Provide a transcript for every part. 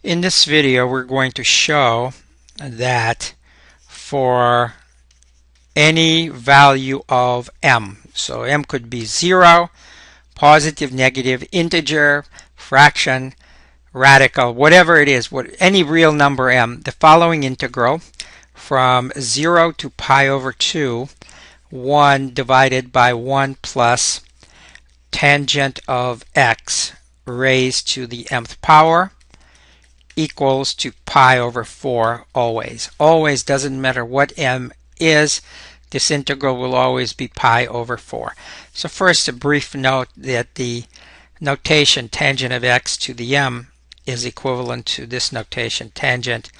In this video, we're going to show that for any value of m, so m could be 0, positive, negative, integer, fraction, radical, whatever it is, any real number m, the following integral from 0 to pi over 2, 1 divided by 1 plus tangent of x raised to the mth power equals to pi over 4 always. Always, doesn't matter what m is, this integral will always be pi over 4. So first, a brief note that the notation tangent of x to the m is equivalent to this notation tangent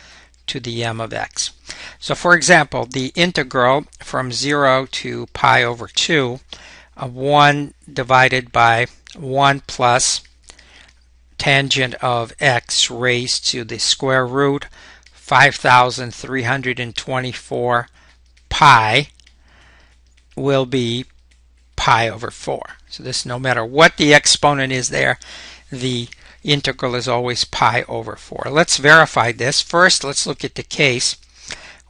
to the m of x. So for example, the integral from 0 to pi over 2 of 1 divided by 1 plus tangent of x raised to the square root 5,324 pi will be pi over 4. So this, no matter what the exponent is there, the integral is always pi over 4. Let's verify this. First, let's look at the case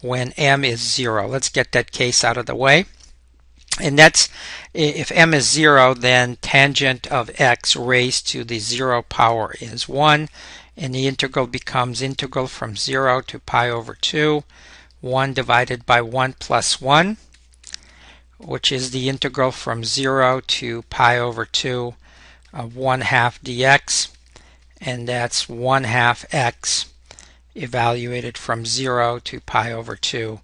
when m is 0. Let's get that case out of the way. And that's, if m is 0, then tangent of x raised to the 0 power is 1, and the integral becomes integral from 0 to pi over 2, 1 divided by 1 plus 1, which is the integral from 0 to pi over 2 of 1/2 dx, and that's 1/2 x evaluated from 0 to pi over 2,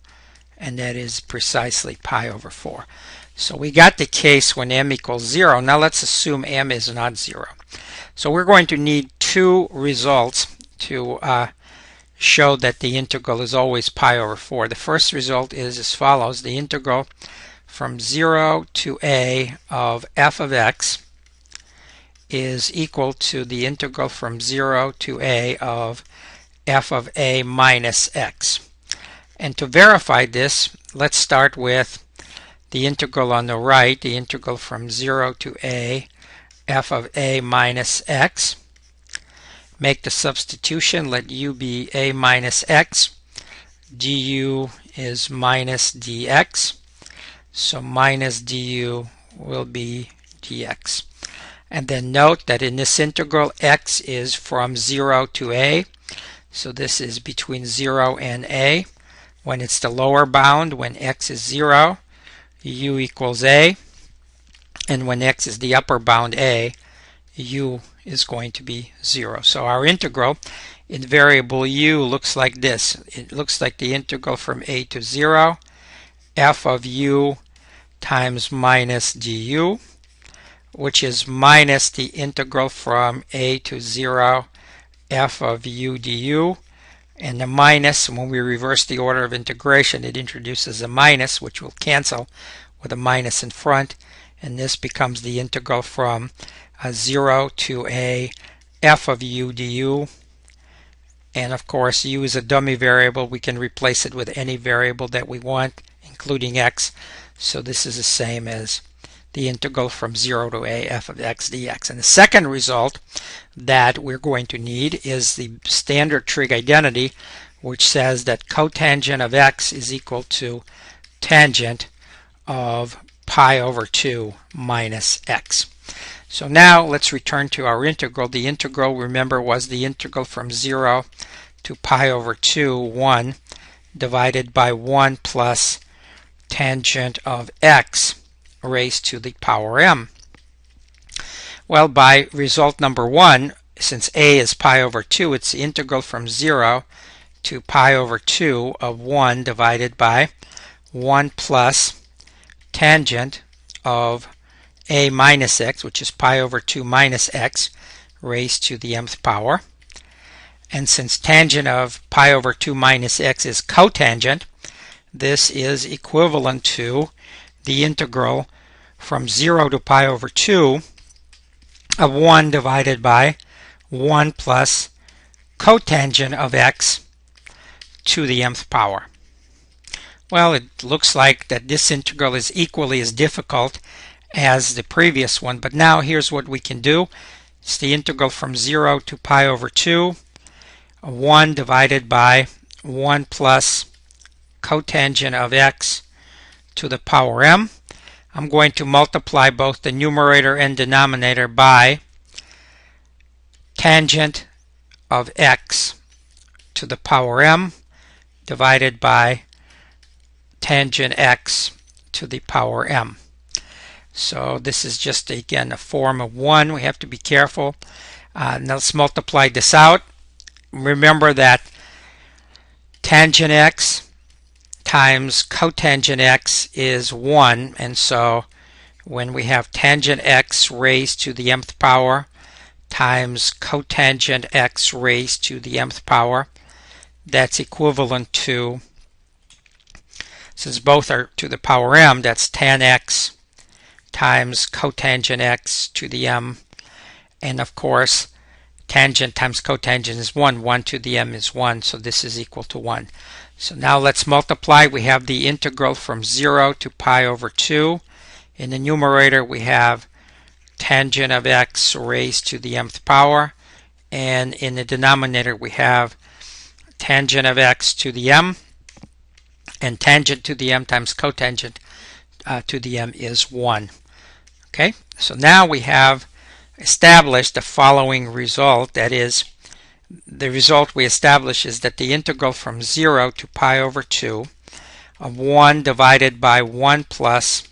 and that is precisely pi over 4. So we got the case when m equals 0. Now let's assume m is not 0. So we're going to need two results to show that the integral is always pi over 4. The first result is as follows. The integral from 0 to a of f of x is equal to the integral from 0 to a of f of a minus x. And to verify this, let's start with the integral on the right, the integral from 0 to a f of a minus x. Make the substitution, let u be a minus x, du is minus dx, so minus du will be dx. And then note that in this integral, x is from 0 to a, so this is between 0 and a. When it's the lower bound, when x is 0, u equals a, and when x is the upper bound a, u is going to be 0. So our integral in variable u looks like this. It looks like the integral from a to 0, f of u times minus du, which is minus the integral from a to 0, f of u du. And the minus, when we reverse the order of integration, it introduces a minus, which will cancel with a minus in front, and this becomes the integral from 0 to a f of u du. And of course, u is a dummy variable. We can replace it with any variable that we want, including x. So this is the same as the integral from 0 to a f of x dx. And the second result that we're going to need is the standard trig identity, which says that cotangent of x is equal to tangent of pi over 2 minus x. So now let's return to our integral. The integral, remember, was the integral from 0 to pi over 2, 1 divided by 1 plus tangent of x raised to the power m. Well, by result number 1, since a is pi over 2, it's the integral from 0 to pi over 2 of 1 divided by 1 plus tangent of a minus x, which is pi over 2 minus x raised to the mth power. And since tangent of pi over 2 minus x is cotangent, this is equivalent to the integral from 0 to pi over 2 of 1 divided by 1 plus cotangent of x to the mth power. Well, it looks like that this integral is equally as difficult as the previous one, but now here's what we can do. It's the integral from 0 to pi over 2 1 divided by 1 plus cotangent of x to the power m. I'm going to multiply both the numerator and denominator by tangent of x to the power m divided by tangent x to the power m. So this is just, again, a form of 1. We have to be careful. Now let's multiply this out. Remember that tangent x times cotangent x is 1, and so when we have tangent x raised to the mth power times cotangent x raised to the mth power, that's equivalent to, since both are to the power m, that's tan x times cotangent x to the m, and of course tangent times cotangent is 1. 1 to the m is 1, so this is equal to 1. So now let's multiply. We have the integral from 0 to pi over 2. In the numerator we have tangent of x raised to the mth power, and in the denominator we have tangent of x to the m, and tangent to the m times cotangent to the m is 1. Okay, so now we have established the following result. That is, the result we establish is that the integral from 0 to pi over 2 of 1 divided by 1 plus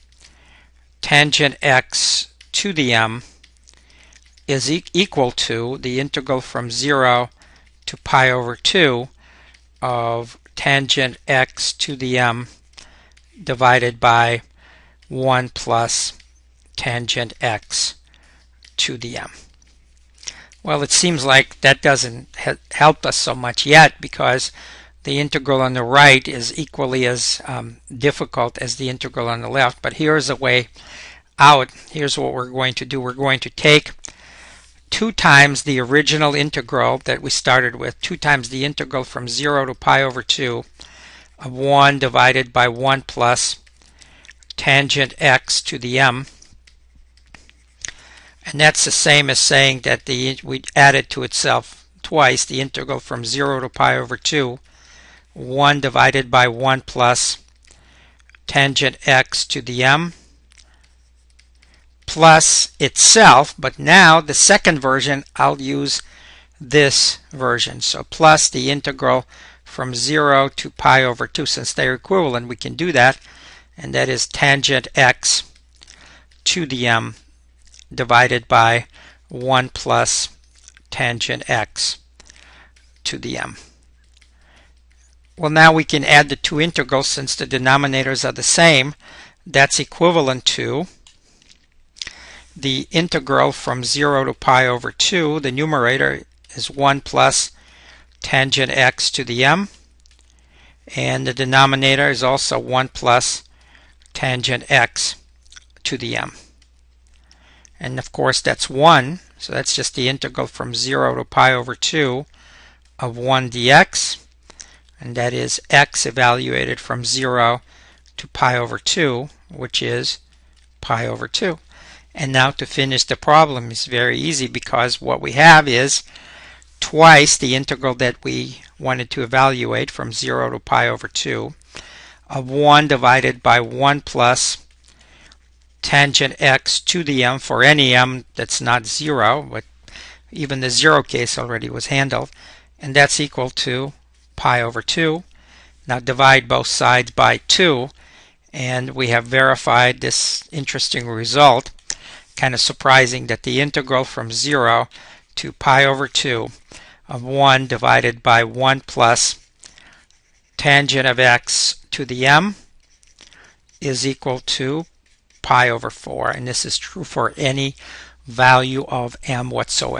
tangent x to the m is equal to the integral from 0 to pi over 2 of tangent x to the m divided by 1 plus tangent x to the m. Well, it seems like that doesn't help us so much yet, because the integral on the right is equally as difficult as the integral on the left. But here's a way out. Here's what we're going to do. We're going to take 2 times the original integral that we started with, 2 times the integral from 0 to pi over 2 of 1 divided by 1 plus tangent x to the m. And that's the same as saying that we added to itself twice the integral from 0 to pi over 2, 1 divided by 1 plus tangent x to the m, plus itself. But now the second version, I'll use this version. So plus the integral from 0 to pi over 2. Since they're equivalent, we can do that. And that is tangent x to the m divided by 1 plus tangent x to the m. Well, now we can add the two integrals since the denominators are the same. That's equivalent to the integral from 0 to pi over 2. The numerator is 1 plus tangent x to the m, and the denominator is also 1 plus tangent x to the m. And of course that's 1, so that's just the integral from 0 to pi over 2 of 1 dx, and that is x evaluated from 0 to pi over 2, which is pi over 2. And now to finish the problem is very easy, because what we have is twice the integral that we wanted to evaluate from 0 to pi over 2 of 1 divided by 1 plus tangent x to the m for any m that's not 0, but even the 0 case already was handled, and that's equal to pi over 2. Now divide both sides by 2, and we have verified this interesting result. Kind of surprising that the integral from 0 to pi over 2 of 1 divided by 1 plus tangent of x to the m is equal to pi over 4, and this is true for any value of m whatsoever.